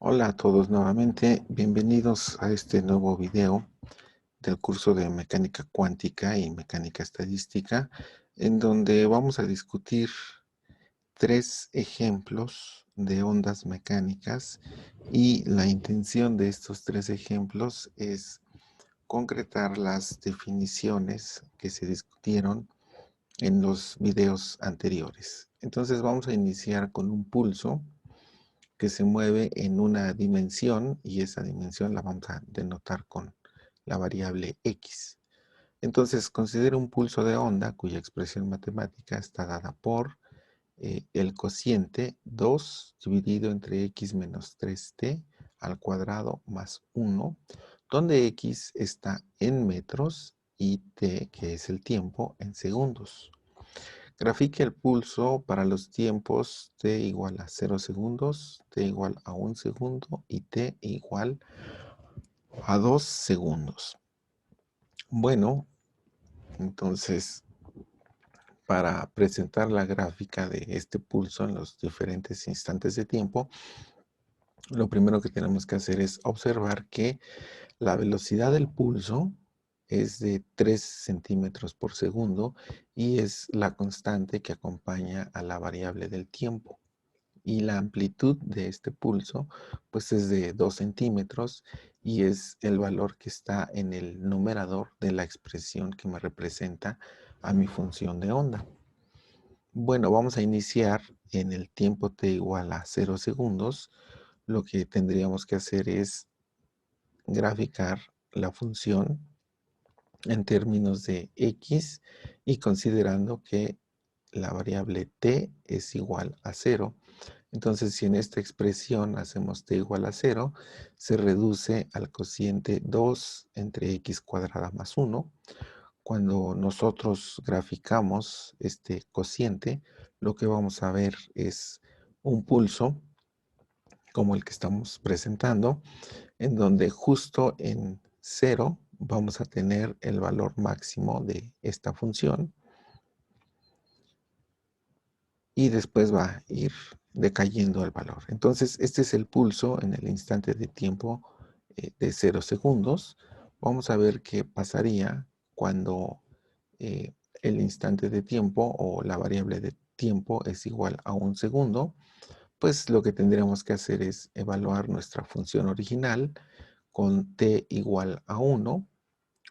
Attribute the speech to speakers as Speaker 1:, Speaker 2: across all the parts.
Speaker 1: Hola a todos nuevamente, bienvenidos a este nuevo video del curso de mecánica cuántica y mecánica estadística, en donde vamos a discutir tres ejemplos de ondas mecánicas y la intención de estos tres ejemplos es concretar las definiciones que se discutieron en los videos anteriores. Entonces vamos a iniciar con un pulso que se mueve en una dimensión y esa dimensión la vamos a denotar con la variable x. Entonces, considera un pulso de onda cuya expresión matemática está dada por el cociente 2 dividido entre x menos 3t al cuadrado más 1, donde x está en metros y t, que es el tiempo, en segundos. Grafique el pulso para los tiempos t igual a 0 segundos, t igual a 1 segundo y t igual a 2 segundos. Bueno, entonces, para presentar la gráfica de este pulso en los diferentes instantes de tiempo, lo primero que tenemos que hacer es observar que la velocidad del pulso es de 3 centímetros por segundo y es la constante que acompaña a la variable del tiempo. Y la amplitud de este pulso pues es de 2 centímetros y es el valor que está en el numerador de la expresión que me representa a mi función de onda. Bueno, vamos a iniciar en el tiempo t igual a 0 segundos. Lo que tendríamos que hacer es graficar la función en términos de x y considerando que la variable t es igual a 0. Entonces, si en esta expresión hacemos t igual a 0, se reduce al cociente 2 entre x cuadrada más 1. Cuando nosotros graficamos este cociente, lo que vamos a ver es un pulso, como el que estamos presentando, en donde justo en 0 vamos a tener el valor máximo de esta función y después va a ir decayendo el valor. Entonces, este es el pulso en el instante de tiempo de 0 segundos. Vamos a ver qué pasaría cuando eh, el instante de tiempo o la variable de tiempo es igual a 1 segundo. Pues lo que tendríamos que hacer es evaluar nuestra función original con t igual a 1.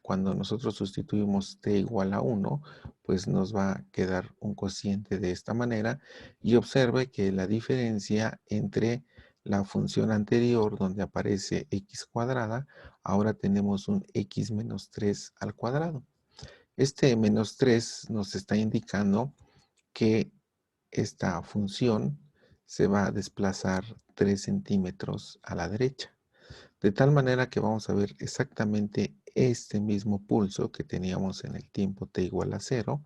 Speaker 1: Cuando nosotros sustituimos t igual a 1, pues nos va a quedar un cociente de esta manera y observe que la diferencia entre la función anterior donde aparece x cuadrada, ahora tenemos un x menos 3 al cuadrado. Este menos 3 nos está indicando que esta función se va a desplazar 3 centímetros a la derecha. De tal manera que vamos a ver exactamente este mismo pulso que teníamos en el tiempo t igual a 0,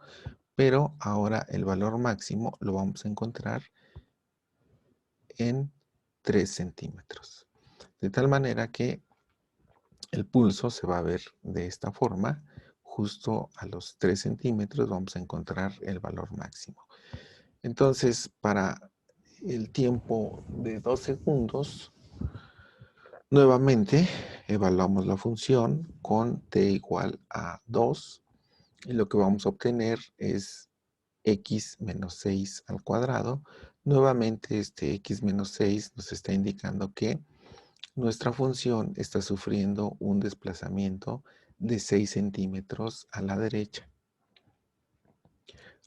Speaker 1: pero ahora el valor máximo lo vamos a encontrar en 3 centímetros. De tal manera que el pulso se va a ver de esta forma. Justo a los 3 centímetros vamos a encontrar el valor máximo. Entonces, para el tiempo de 2 segundos, nuevamente evaluamos la función con t igual a 2 y lo que vamos a obtener es x menos 6 al cuadrado. Nuevamente este x menos 6 nos está indicando que nuestra función está sufriendo un desplazamiento de 6 centímetros a la derecha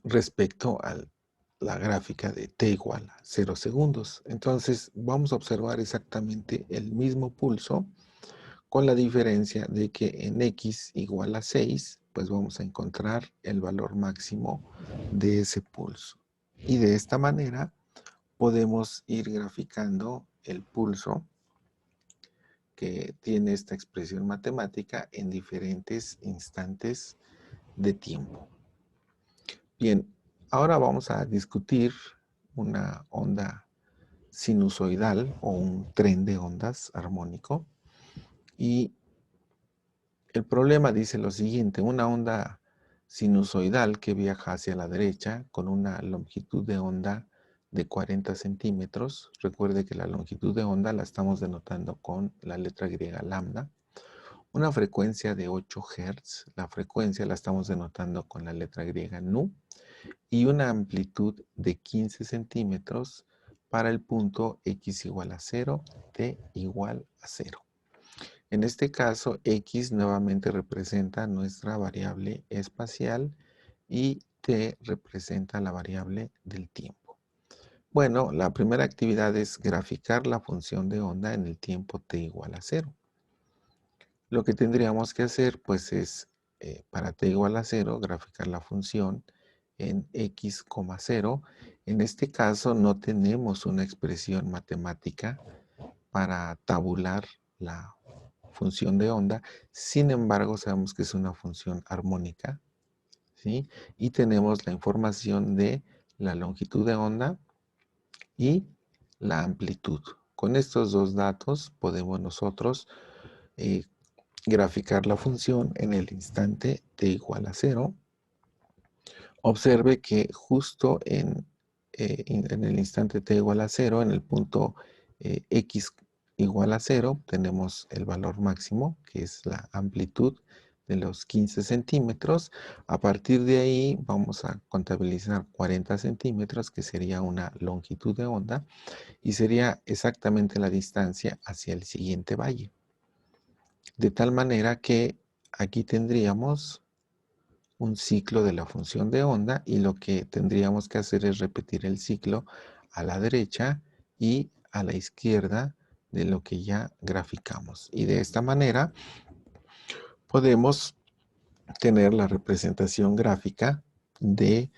Speaker 1: respecto a la gráfica de t igual a 0 segundos. Entonces vamos a observar exactamente el mismo pulso con la diferencia de que en x igual a 6, pues vamos a encontrar el valor máximo de ese pulso. Y de esta manera podemos ir graficando el pulso que tiene esta expresión matemática en diferentes instantes de tiempo. Bien, ahora vamos a discutir una onda sinusoidal o un tren de ondas armónico. Y el problema dice lo siguiente: una onda sinusoidal que viaja hacia la derecha con una longitud de onda de 40 centímetros. Recuerde que la longitud de onda la estamos denotando con la letra griega lambda. Una frecuencia de 8 Hz, la frecuencia la estamos denotando con la letra griega nu. Y una amplitud de 15 centímetros para el punto x igual a 0, t igual a 0. En este caso, x nuevamente representa nuestra variable espacial y t representa la variable del tiempo. Bueno, la primera actividad es graficar la función de onda en el tiempo t igual a 0. Lo que tendríamos que hacer, pues, es para t igual a 0, graficar la función en x, 0. En este caso, no tenemos una expresión matemática para tabular la función de onda. Sin embargo, sabemos que es una función armónica, ¿sí? Y tenemos la información de la longitud de onda y la amplitud. Con estos dos datos podemos nosotros eh, graficar la función en el instante t igual a 0. Observe que justo en el instante t igual a 0, en el punto x igual a 0, tenemos el valor máximo, que es la amplitud de los 15 centímetros. A partir de ahí vamos a contabilizar 40 centímetros, que sería una longitud de onda, y sería exactamente la distancia hacia el siguiente valle. De tal manera que aquí tendríamos un ciclo de la función de onda y lo que tendríamos que hacer es repetir el ciclo a la derecha y a la izquierda de lo que ya graficamos. Y de esta manera podemos tener la representación gráfica de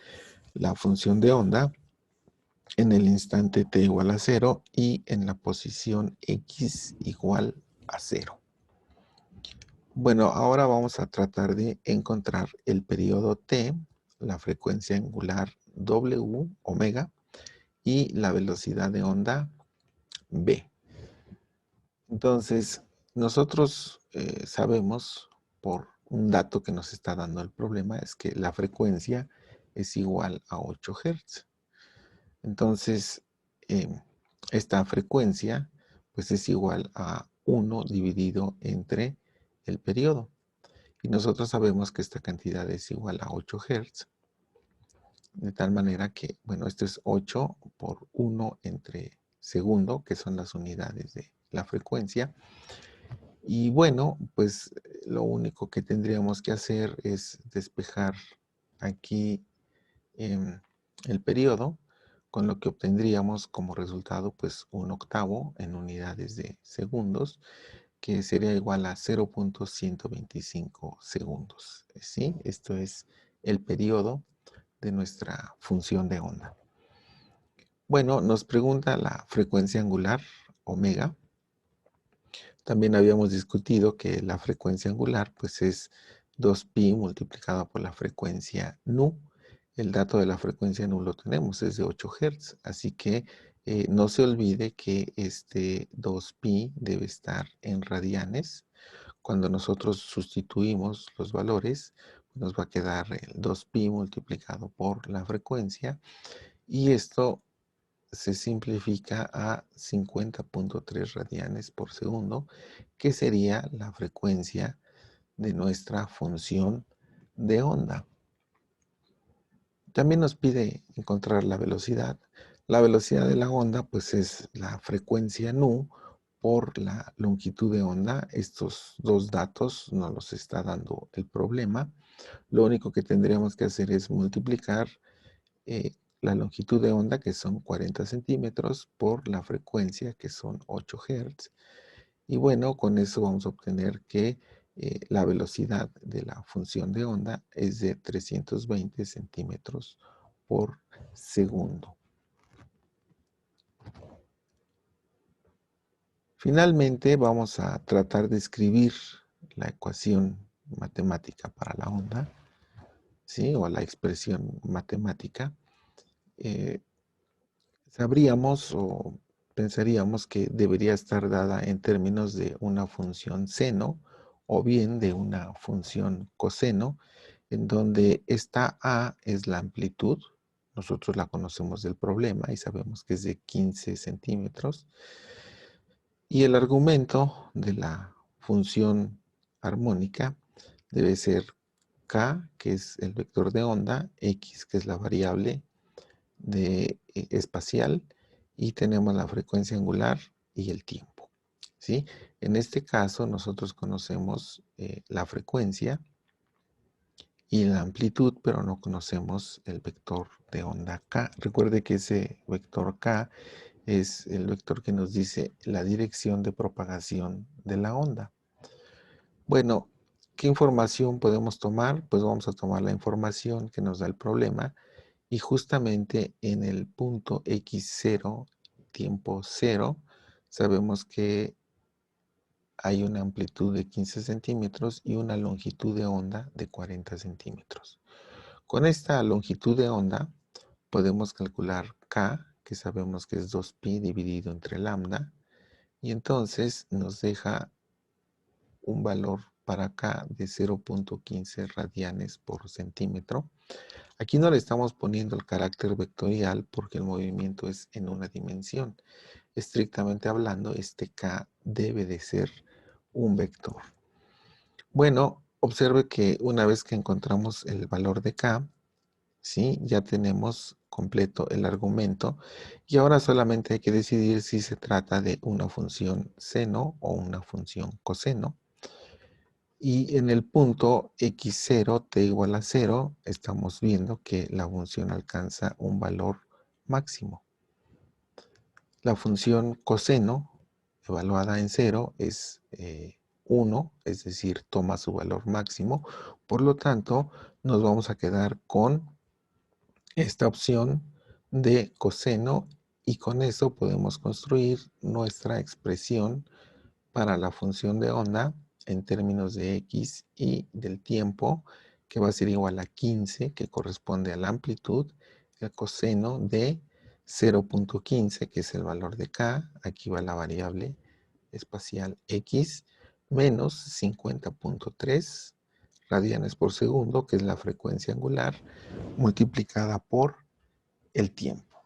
Speaker 1: la función de onda en el instante t igual a 0 y en la posición x igual a 0. Bueno, ahora vamos a tratar de encontrar el periodo t, la frecuencia angular w, omega, y la velocidad de onda v. Entonces, nosotros sabemos por un dato que nos está dando el problema, es que la frecuencia es igual a 8 Hz. Entonces, esta frecuencia pues es igual a 1 dividido entre el periodo. Y nosotros sabemos que esta cantidad es igual a 8 Hz. De tal manera que, bueno, esto es 8 por 1 entre segundo, que son las unidades de la frecuencia. Y bueno, pues lo único que tendríamos que hacer es despejar aquí el periodo, con lo que obtendríamos como resultado pues un octavo en unidades de segundos, que sería igual a 0.125 segundos. ¿Sí? Esto es el periodo de nuestra función de onda. Bueno, nos pregunta la frecuencia angular, omega. También habíamos discutido que la frecuencia angular pues es 2pi multiplicado por la frecuencia nu. El dato de la frecuencia nu lo tenemos, es de 8 Hz. Así que no se olvide que este 2pi debe estar en radianes. Cuando nosotros sustituimos los valores, nos va a quedar el 2pi multiplicado por la frecuencia. Y esto se simplifica a 50.3 radianes por segundo, que sería la frecuencia de nuestra función de onda. También nos pide encontrar la velocidad. La velocidad de la onda pues es la frecuencia nu por la longitud de onda. Estos dos datos nos los está dando el problema. Lo único que tendríamos que hacer es multiplicar la longitud de onda, que son 40 centímetros, por la frecuencia, que son 8 Hz. Y bueno, con eso vamos a obtener que la velocidad de la función de onda es de 320 centímetros por segundo. Finalmente, vamos a tratar de escribir la ecuación matemática para la onda, ¿sí? O la expresión matemática. Sabríamos o pensaríamos que debería estar dada en términos de una función seno o bien de una función coseno, en donde esta A es la amplitud, nosotros la conocemos del problema y sabemos que es de 15 centímetros. Y el argumento de la función armónica debe ser k, que es el vector de onda, x, que es la variable espacial, y tenemos la frecuencia angular y el tiempo, ¿sí? En este caso, nosotros conocemos la frecuencia y la amplitud, pero no conocemos el vector de onda k. Recuerde que ese vector k es el vector que nos dice la dirección de propagación de la onda. Bueno, ¿qué información podemos tomar? Pues vamos a tomar la información que nos da el problema y justamente en el punto x0, tiempo 0, sabemos que hay una amplitud de 15 centímetros y una longitud de onda de 40 centímetros. Con esta longitud de onda podemos calcular k, que sabemos que es 2pi dividido entre lambda, y entonces nos deja un valor para k de 0.15 radianes por centímetro. Aquí no le estamos poniendo el carácter vectorial porque el movimiento es en una dimensión. Estrictamente hablando, este k debe de ser un vector. Bueno, observe que una vez que encontramos el valor de k, ¿sí? Ya tenemos completo el argumento y ahora solamente hay que decidir si se trata de una función seno o una función coseno. Y en el punto x0 t igual a 0, estamos viendo que la función alcanza un valor máximo. La función coseno, evaluada en 0, es 1, es decir, toma su valor máximo. Por lo tanto, nos vamos a quedar con esta opción de coseno y con eso podemos construir nuestra expresión para la función de onda en términos de x y del tiempo, que va a ser igual a 15, que corresponde a la amplitud, el coseno de 0.15, que es el valor de k, aquí va la variable espacial x, menos 50.3 radianes por segundo, que es la frecuencia angular, multiplicada por el tiempo.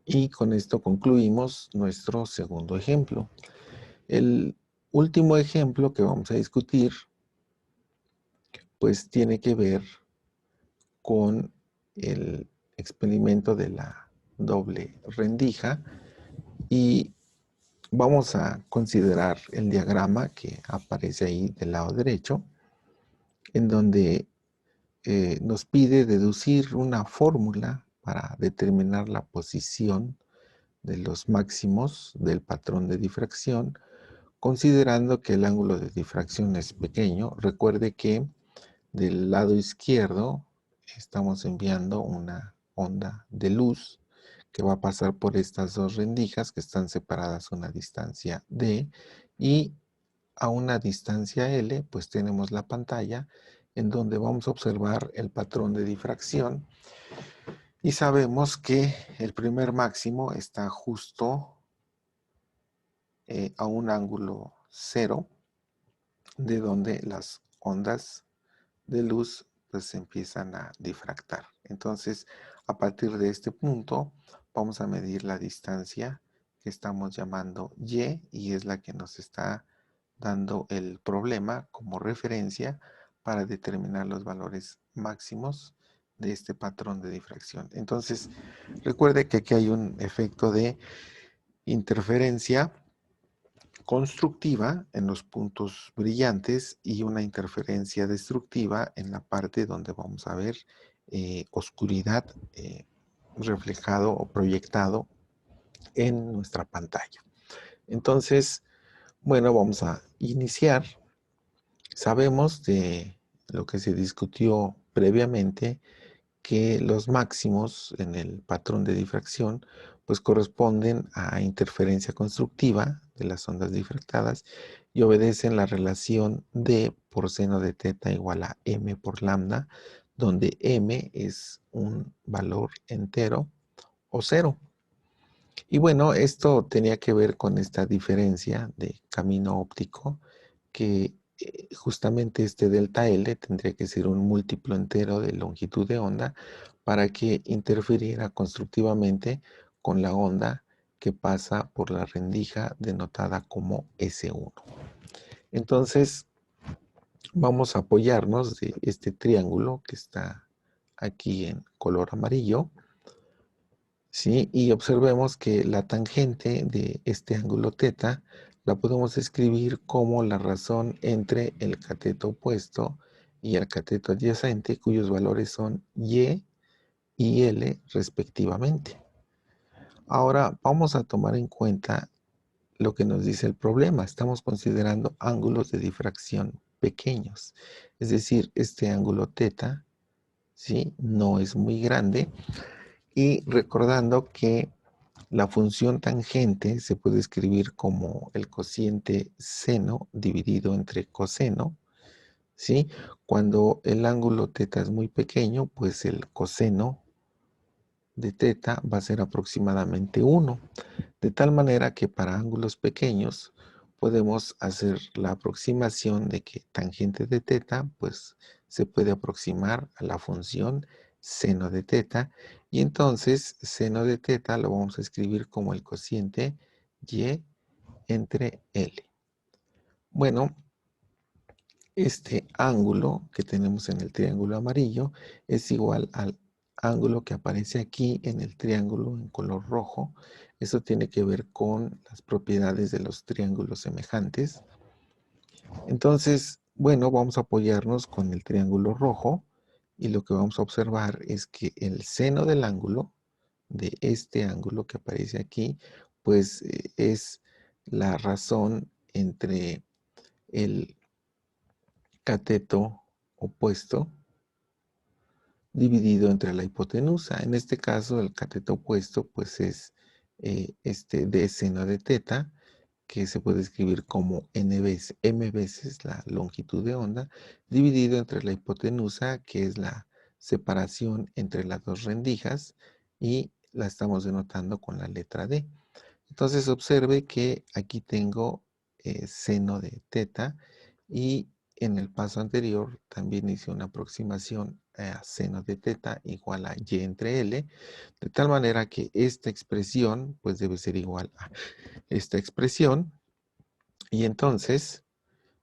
Speaker 1: Y con esto concluimos nuestro segundo ejemplo. El último ejemplo que vamos a discutir, pues tiene que ver con el experimento de la doble rendija y vamos a considerar el diagrama que aparece ahí del lado derecho, en donde nos pide deducir una fórmula para determinar la posición de los máximos del patrón de difracción, considerando que el ángulo de difracción es pequeño. Recuerde que del lado izquierdo estamos enviando una onda de luz que va a pasar por estas dos rendijas que están separadas a una distancia d, y a una distancia L, pues tenemos la pantalla en donde vamos a observar el patrón de difracción y sabemos que el primer máximo está justo a un ángulo 0, de donde las ondas de luz pues empiezan a difractar. Entonces, a partir de este punto, vamos a medir la distancia que estamos llamando y es la que nos está dando el problema como referencia para determinar los valores máximos de este patrón de difracción. Entonces, recuerde que aquí hay un efecto de interferencia constructiva en los puntos brillantes y una interferencia destructiva en la parte donde vamos a ver oscuridad reflejado o proyectado en nuestra pantalla. Entonces, bueno, vamos a iniciar. Sabemos de lo que se discutió previamente que los máximos en el patrón de difracción pues corresponden a interferencia constructiva de las ondas difractadas y obedecen la relación D por seno de teta igual a M por lambda, donde M es un valor entero o cero. Y bueno, esto tenía que ver con esta diferencia de camino óptico que justamente este delta L tendría que ser un múltiplo entero de longitud de onda para que interfiriera constructivamente con la onda que pasa por la rendija denotada como S1. Entonces, vamos a apoyarnos de este triángulo que está aquí en color amarillo, ¿sí? Y observemos que la tangente de este ángulo θ la podemos escribir como la razón entre el cateto opuesto y el cateto adyacente, cuyos valores son y y l respectivamente. Ahora vamos a tomar en cuenta lo que nos dice el problema. Estamos considerando ángulos de difracción pequeños. Es decir, este ángulo θ, ¿sí?, no es muy grande. Y recordando que la función tangente se puede escribir como el cociente seno dividido entre coseno, ¿sí? Cuando el ángulo θ es muy pequeño, pues el coseno de θ va a ser aproximadamente 1. De tal manera que para ángulos pequeños podemos hacer la aproximación de que tangente de θ pues se puede aproximar a la función seno de θ, y entonces seno de θ lo vamos a escribir como el cociente y entre L. Bueno, este ángulo que tenemos en el triángulo amarillo es igual al ángulo que aparece aquí en el triángulo en color rojo. Eso tiene que ver con las propiedades de los triángulos semejantes. Entonces, bueno, vamos a apoyarnos con el triángulo rojo y lo que vamos a observar es que el seno del ángulo, de este ángulo que aparece aquí, pues es la razón entre el cateto opuesto dividido entre la hipotenusa. En este caso, el cateto opuesto pues es este d seno de θ, que se puede escribir como m veces la longitud de onda, dividido entre la hipotenusa, que es la separación entre las dos rendijas, y la estamos denotando con la letra D. Entonces observe que aquí tengo seno de θ, y en el paso anterior también hice una aproximación a seno de θ igual a y entre L, de tal manera que esta expresión pues debe ser igual a esta expresión, y entonces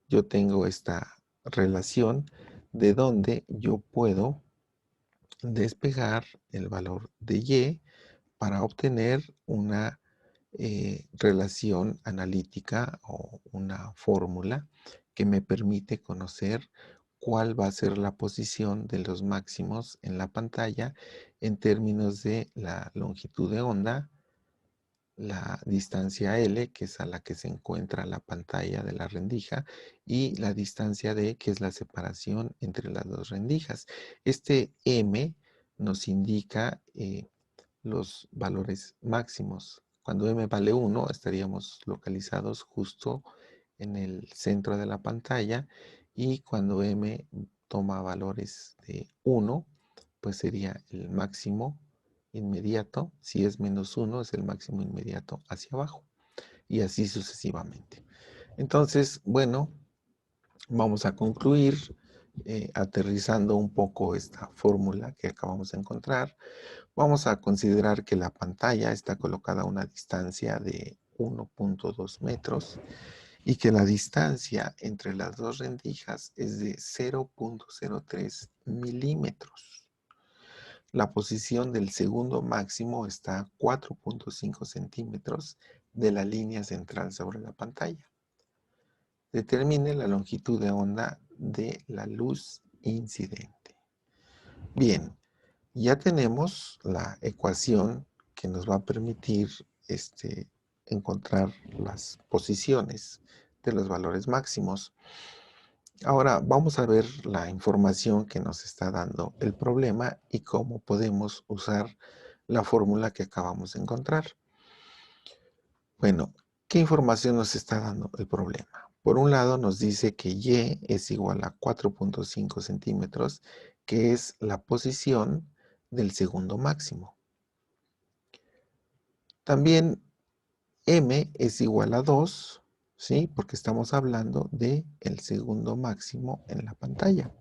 Speaker 1: yo tengo esta relación de donde yo puedo despejar el valor de y para obtener una relación analítica o una fórmula que me permite conocer cuál va a ser la posición de los máximos en la pantalla en términos de la longitud de onda, la distancia L, que es a la que se encuentra la pantalla de la rendija, y la distancia D, que es la separación entre las dos rendijas. Este M nos indica los valores máximos. Cuando m vale 1, estaríamos localizados justo en el centro de la pantalla, y cuando m toma valores de 1, pues sería el máximo inmediato. Si es menos 1, es el máximo inmediato hacia abajo, y así sucesivamente. Entonces, bueno, vamos a concluir aterrizando un poco esta fórmula que acabamos de encontrar. Vamos a considerar que la pantalla está colocada a una distancia de 1.2 metros y que la distancia entre las dos rendijas es de 0.03 milímetros. La posición del segundo máximo está a 4.5 centímetros de la línea central sobre la pantalla. Determine la longitud de onda de la luz incidente. Bien, ya tenemos la ecuación que nos va a permitir encontrar las posiciones de los valores máximos. Ahora vamos a ver la información que nos está dando el problema y cómo podemos usar la fórmula que acabamos de encontrar. Bueno, ¿qué información nos está dando el problema? Por un lado nos dice que y es igual a 4.5 centímetros, que es la posición del segundo máximo. También m es igual a 2, ¿sí? Porque estamos hablando de el segundo máximo en la pantalla.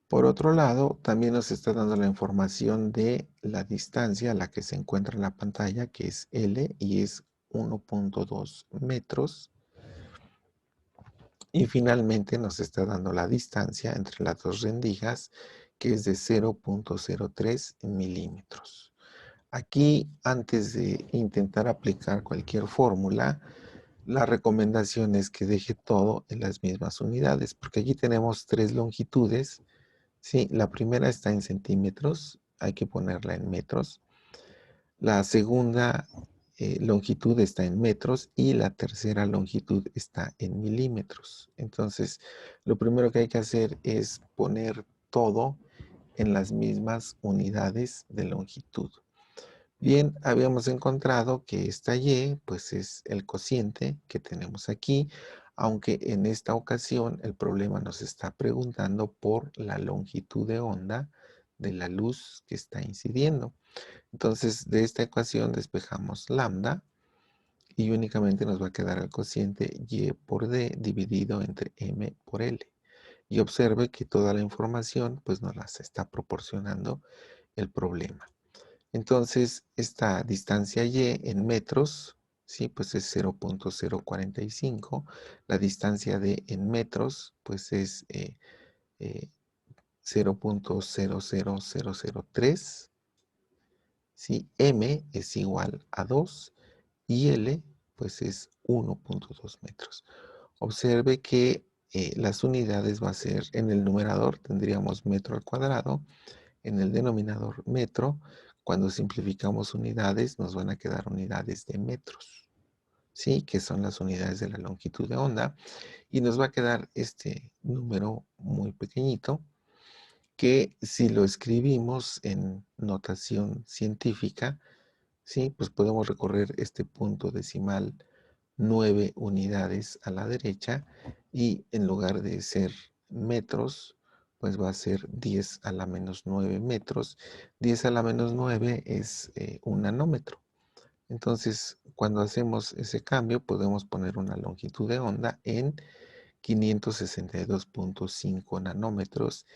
Speaker 1: Por otro lado, también nos está dando la información de la distancia a la que se encuentra en la pantalla, que es L y es 1.2 metros. Y finalmente nos está dando la distancia entre las dos rendijas, que es de 0.03 milímetros. Aquí, antes de intentar aplicar cualquier fórmula, la recomendación es que deje todo en las mismas unidades, porque aquí tenemos tres longitudes. Sí, la primera está en centímetros, hay que ponerla en metros. La segunda longitud está en metros y la tercera longitud está en milímetros. Entonces, lo primero que hay que hacer es poner todo en las mismas unidades de longitud. Bien, habíamos encontrado que esta Y, pues es el cociente que tenemos aquí, aunque en esta ocasión el problema nos está preguntando por la longitud de onda de la luz que está incidiendo. Entonces, de esta ecuación despejamos lambda y únicamente nos va a quedar el cociente Y por D dividido entre M por L. Y observe que toda la información pues nos las está proporcionando el problema. Entonces, esta distancia Y en metros, ¿sí? Pues es 0.045. La distancia D en metros, pues es 0.00003. ¿Sí? M es igual a 2 y L, pues es 1.2 metros. Observe que las unidades va a ser, en el numerador tendríamos metro al cuadrado, en el denominador metro. Cuando simplificamos unidades, nos van a quedar unidades de metros, ¿sí? Que son las unidades de la longitud de onda. Y nos va a quedar este número muy pequeñito, que si lo escribimos en notación científica, ¿sí? Pues podemos recorrer este punto decimal 9 unidades a la derecha y en lugar de ser metros, pues va a ser 10 a la menos 9 metros. 10 a la menos 9 es un nanómetro. Entonces, cuando hacemos ese cambio, podemos poner una longitud de onda en 562.5 nanómetros,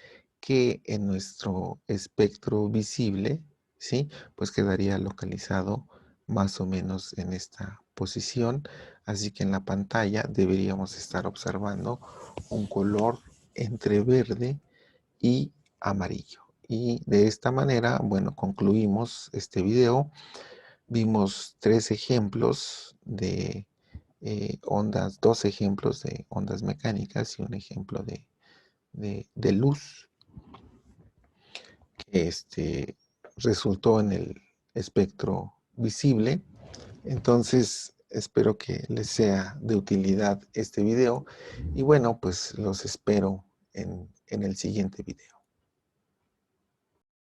Speaker 1: que en nuestro espectro visible, ¿sí? Pues quedaría localizado más o menos en esta posición. Así que en la pantalla deberíamos estar observando un color entre verde y amarillo. Y de esta manera, bueno, concluimos este video. Vimos tres ejemplos de ondas, dos ejemplos de ondas mecánicas y un ejemplo de luz que resultó en el espectro visible. Entonces, espero que les sea de utilidad este video y bueno, pues los espero en el siguiente video.